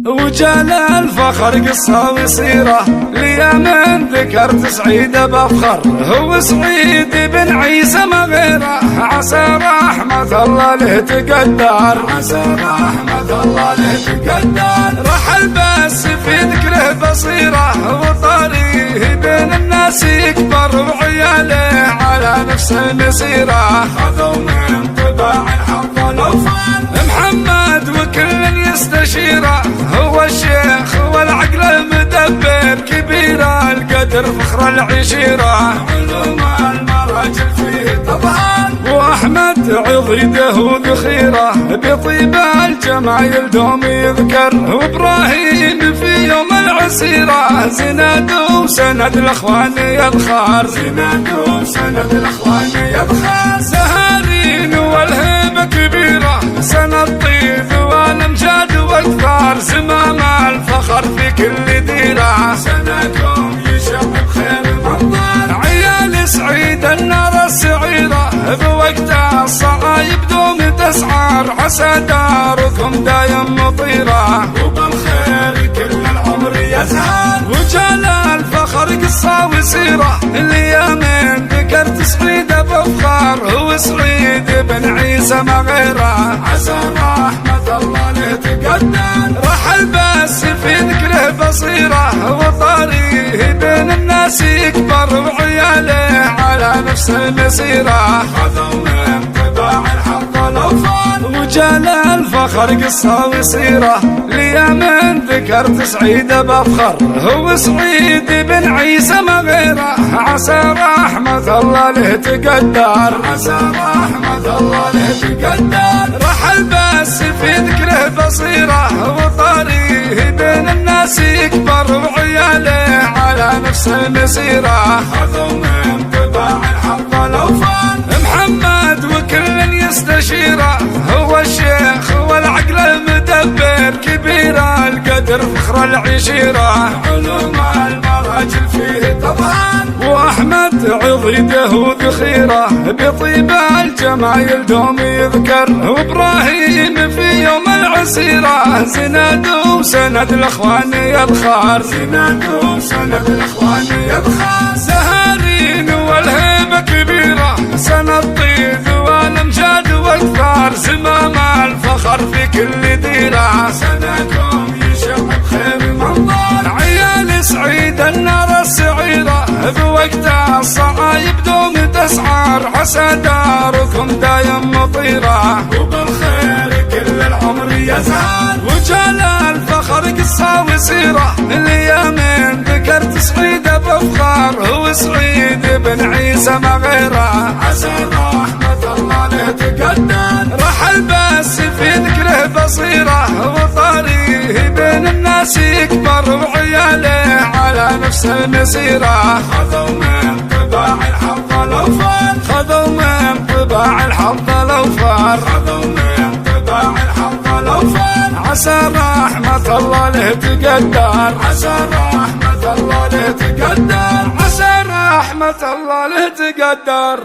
وجال الفخر قصة وسيرة ليا من ذكرت سعيد بفخر. هو سعيد بن عيسى ما غيره، عسى رحمة الله له تقدر، عسى رحمة الله له تقدر. رحل بس في ذكره بصيرة، وطريه بين الناس يكبر، وعياله على نفس المسيرة خذوا من طباع الحظ الأوفر. محمد وكل يستشيره، هو الشيخ والعقل المدبر، كبير القدر فخر العشيرة، علوم المراجل فيه طبعا. واحمد عضيده وذخيره، بطيب الجمايل دوم يذكر، وابراهيم في يوم العسيره، زناد وسند الاخوان يذخر، زناد وسند الاخوان يذخر. زهارين والهيبه كبيره، سند طيب والامجاد واكثار، زمام الفخر في كل ديره، سندكم يشب بخير المنظر. عيال سعيد النار السعيره، بوقت الصعايب دوم تسعر، عسى داركم دايم مطيره، وبالخير كل العمر يزهر. وجال الفخر قصه وسيره ليامين ذكرت سعيد بفخر، هو سعيد بن عيسى ما غيره، عسى رحمة الله له تقدر. رحل بس في ذكره بصيره، وطريه بين الناس يكبر، وعياله على نفس المسيره خذوا من طباع الحظ الأوفر. وجال الفخر قصة وسيرة ليا من ذكرت سعيد بفخر، هو سعيد بن عيسى ما غيره، عسى رحمة الله له تقدر، عسى رحمة الله له تقدر. رحل بس في ذكره بصيره، وطريه بين الناس يكبر، وعياله على نفس المسيره خذوا من طباع الحظ الأوفر. محمد وكل يستشيره، هو الشيخ والعقل المدبر، كبير القدر فخر العشيره، علوم المراجل فيه طبعا. واحمد عضيده وذخيره، بطيب الجمايل دوم يذكر، وابراهيم في يوم العسيره، زناد وسند الاخوان يذخر، زناد وسند الاخوان يذخر. زهارين والهيبه كبيره، سند طيب والامجاد واكثار، زمام الفخر في كل ديره، سندكم يشب بخير منظر. عيال سعيد النار السعيره، بوقت الصعايب دوم تسعر، عسى داركم دايم مطيره، وبالخير كل العمر يزهر. وجال الفخر قصه وسيره ليا من ذكرت سعيد بفخر، هو سعيد بن عيسى ما غيره، عسى رحمة الله له تقدر. رحل بس في ذكره بصيره، وطريه بين الناس يكبر، وعياله على نفس المسيره خذوا من طباع الحظ الأوفر، خذوا من طباع الحظ الأوفر، خذوا من طباع الحظ الأوفر. عسى رحمة الله له تقدر، عسى رحمة الله له تقدر، عسى رحمة الله له تقدر.